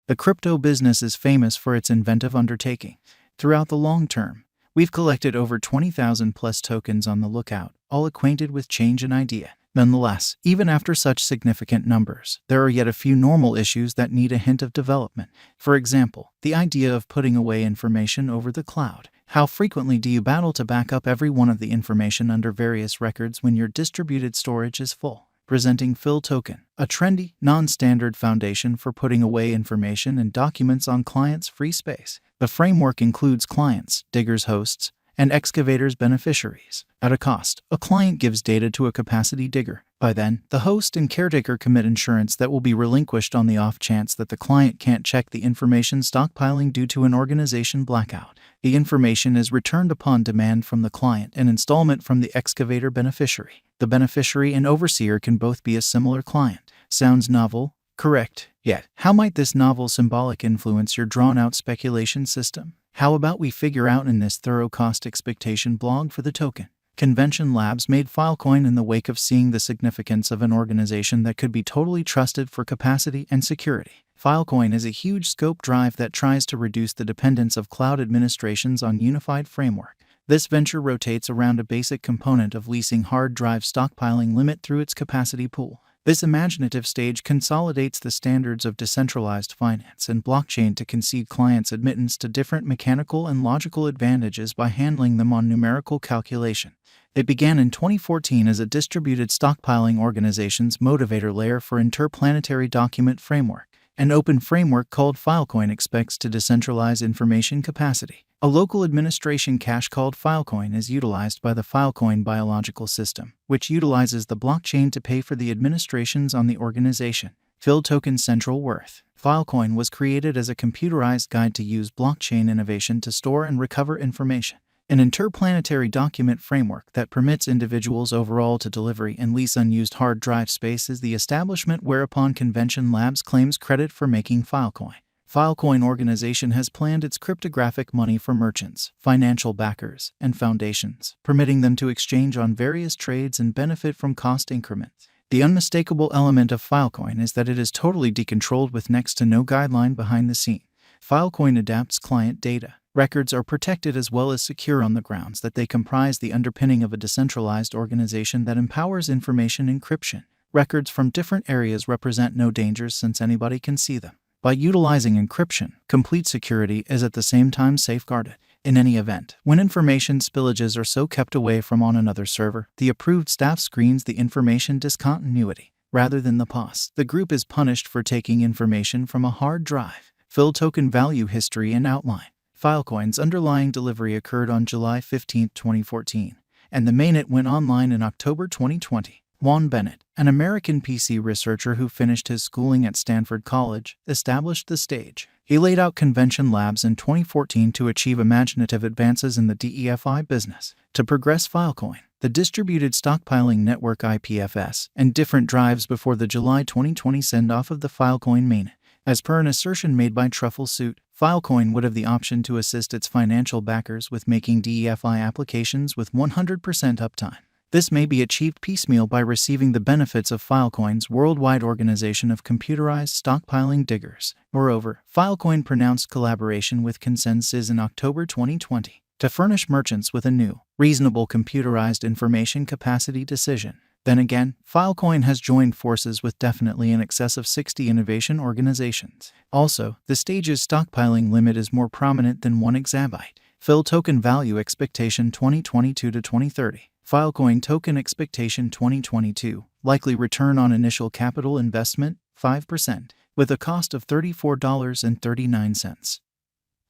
The crypto business is famous for its inventive undertaking. Throughout the long term, we've collected over 20,000 plus tokens on the lookout, all acquainted with change and idea. Nonetheless, even after such significant numbers, there are yet a few normal issues that need a hint of development. For example, the idea of putting away information over the cloud. How frequently do you battle to back up every one of the information under various records when your distributed storage is full? Presenting Filecoin, a trendy, non-standard foundation for putting away information and documents on clients' free space. The framework includes clients, diggers hosts, and excavators beneficiaries. At a cost, a client gives data to a capacity digger. By then, the host and caretaker commit insurance that will be relinquished on the off chance that the client can't check the information stockpiling due to an organization blackout. The information is returned upon demand from the client and installment from the excavator beneficiary. The beneficiary and overseer can both be a similar client. Sounds novel, correct? Yet, how might this novel symbolic influence your drawn-out speculation system? How about we figure out in this thorough cost expectation blog for the token? Convention Labs made Filecoin in the wake of seeing the significance of an organization that could be totally trusted for capacity and security. Filecoin is a huge scope drive that tries to reduce the dependence of cloud administrations on unified framework. This venture rotates around a basic component of leasing hard drive stockpiling limit through its capacity pool. This imaginative stage consolidates the standards of decentralized finance and blockchain to concede clients admittance to different mechanical and logical advantages by handling them on numerical calculation. It began in 2014 as a distributed stockpiling organization's motivator layer for interplanetary document framework. An open framework called Filecoin expects to decentralize information capacity. A local administration cache called Filecoin is utilized by the Filecoin biological system, which utilizes the blockchain to pay for the administrations on the organization. Filecoin Central Worth. Filecoin was created as a computerized guide to use blockchain innovation to store and recover information. An interplanetary document framework that permits individuals overall to deliver and lease unused hard drive space is the establishment whereupon Convention Labs claims credit for making Filecoin. Filecoin organization has planned its cryptographic money for merchants, financial backers, and foundations, permitting them to exchange on various trades and benefit from cost increments. The unmistakable element of Filecoin is that it is totally decontrolled with next to no guideline behind the scene. Filecoin adapts client data. Records are protected as well as secure on the grounds that they comprise the underpinning of a decentralized organization that empowers information encryption. Records from different areas represent no dangers since anybody can see them. By utilizing encryption, complete security is at the same time safeguarded. In any event, when information spillages are so kept away from on another server, the approved staff screens the information discontinuity. Rather than the POS, the group is punished for taking information from a hard drive. Filecoin value history and outline. Filecoin's underlying delivery occurred on July 15, 2014, and the mainnet went online in October 2020. Juan Bennett, an American PC researcher who finished his schooling at Stanford College, established the stage. He laid out Convention Labs in 2014 to achieve imaginative advances in the DeFi business. To progress Filecoin, the distributed stockpiling network IPFS, and different drives before the July 2020 send-off of the Filecoin mainnet. As per an assertion made by Truffle Suit, Filecoin would have the option to assist its financial backers with making DeFi applications with 100% uptime. This may be achieved piecemeal by receiving the benefits of Filecoin's worldwide organization of computerized stockpiling diggers. Moreover, Filecoin pronounced collaboration with Consensus in October 2020 to furnish merchants with a new, reasonable computerized information capacity decision. Then again, Filecoin has joined forces with definitely in excess of 60 innovation organizations. Also, the stage's stockpiling limit is more prominent than 1 exabyte. Filecoin value expectation 2022 to 2030. Filecoin token expectation 2022. Likely return on initial capital investment, 5%, with a cost of $34.39.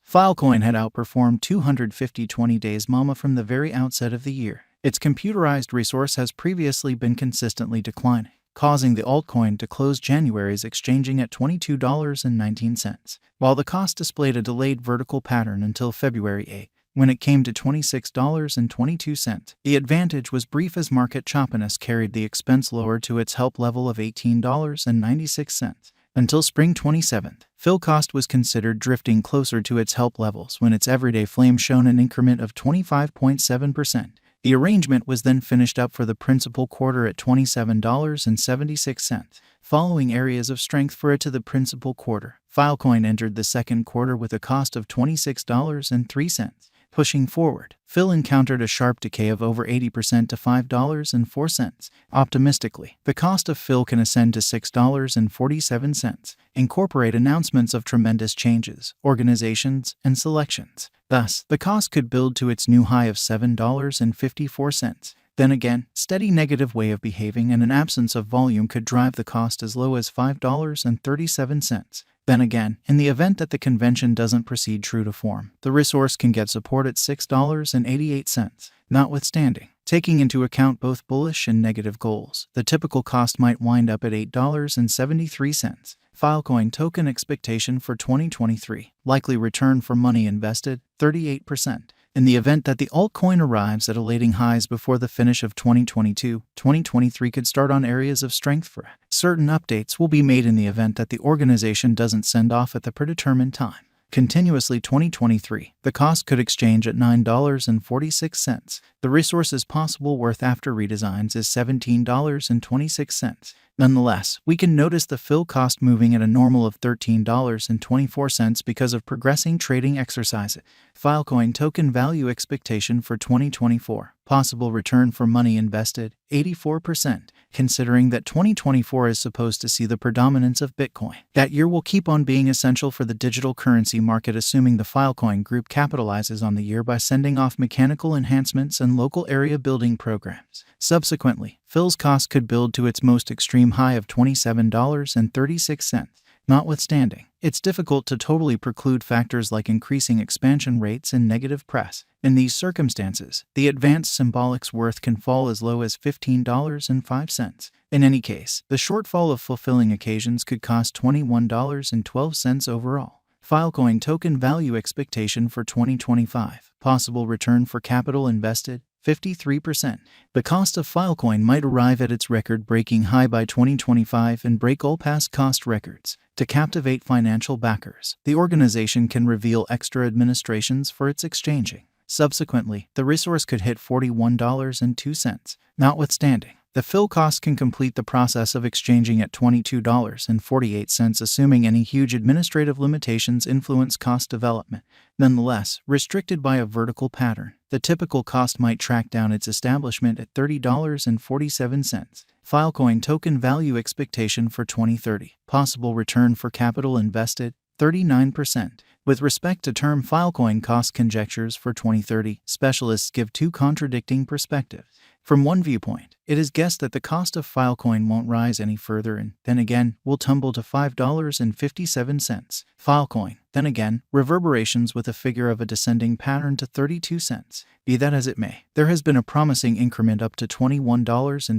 Filecoin had outperformed 250 20 days MAMA from the very outset of the year. Its computerized resource has previously been consistently declining, causing the altcoin to close January's exchanging at $22.19, while the cost displayed a delayed vertical pattern until February 8, when it came to $26.22. The advantage was brief as market choppiness carried the expense lower to its help level of $18.96. Until spring 27th, fill cost was considered drifting closer to its help levels when its everyday flame shone an increment of 25.7%. The arrangement was then finished up for the principal quarter at $27.76. Following areas of strength for it to the principal quarter, Filecoin entered the second quarter with a cost of $26.03. Pushing forward, Phil encountered a sharp decay of over 80% to $5.04. Optimistically, the cost of Phil can ascend to $6.47. Incorporate announcements of tremendous changes, organizations, and selections. Thus, the cost could build to its new high of $7.54. Then again, steady negative way of behaving and an absence of volume could drive the cost as low as $5.37. Then again, in the event that the convention doesn't proceed true to form, the resource can get support at $6.88. Notwithstanding, taking into account both bullish and negative goals, the typical cost might wind up at $8.73. Filecoin token expectation for 2023. Likely return for money invested, 38%. In the event that the altcoin arrives at elating highs before the finish of 2022, 2023 could start on areas of strength for it. Certain updates will be made in the event that the organization doesn't send off at the predetermined time. Continuously 2023, the cost could exchange at $9.46. The resource's possible worth after redesigns is $17.26. Nonetheless, we can notice the fill cost moving at a normal of $13.24 because of progressing trading exercises. Filecoin token value expectation for 2024. Possible return for money invested, 84%, considering that 2024 is supposed to see the predominance of Bitcoin. That year will keep on being essential for the digital currency market, assuming the Filecoin group capitalizes on the year by sending off mechanical enhancements and local area building programs. Subsequently, Phil's cost could build to its most extreme high of $27.36. Notwithstanding, it's difficult to totally preclude factors like increasing expansion rates and negative press. In these circumstances, the advanced symbolics worth can fall as low as $15.05. In any case, the shortfall of fulfilling occasions could cost $21.12 overall. Filecoin token value expectation for 2025. Possible return for capital invested, 53%. The cost of Filecoin might arrive at its record-breaking high by 2025 and break all past cost records. To captivate financial backers, the organization can reveal extra administrations for its exchanging. Subsequently, the resource could hit $41.02. Notwithstanding, the fill cost can complete the process of exchanging at $22.48, assuming any huge administrative limitations influence cost development. Nonetheless, restricted by a vertical pattern, the typical cost might track down its establishment at $30.47. Filecoin token value expectation for 2030. Possible return for capital invested, 39%. With respect to term Filecoin cost conjectures for 2030, specialists give two contradicting perspectives. From one viewpoint, it is guessed that the cost of Filecoin won't rise any further and, then again, will tumble to $5.57. Filecoin, then again, reverberations with a figure of a descending pattern to 32 cents. Be that as it may, there has been a promising increment up to $21.50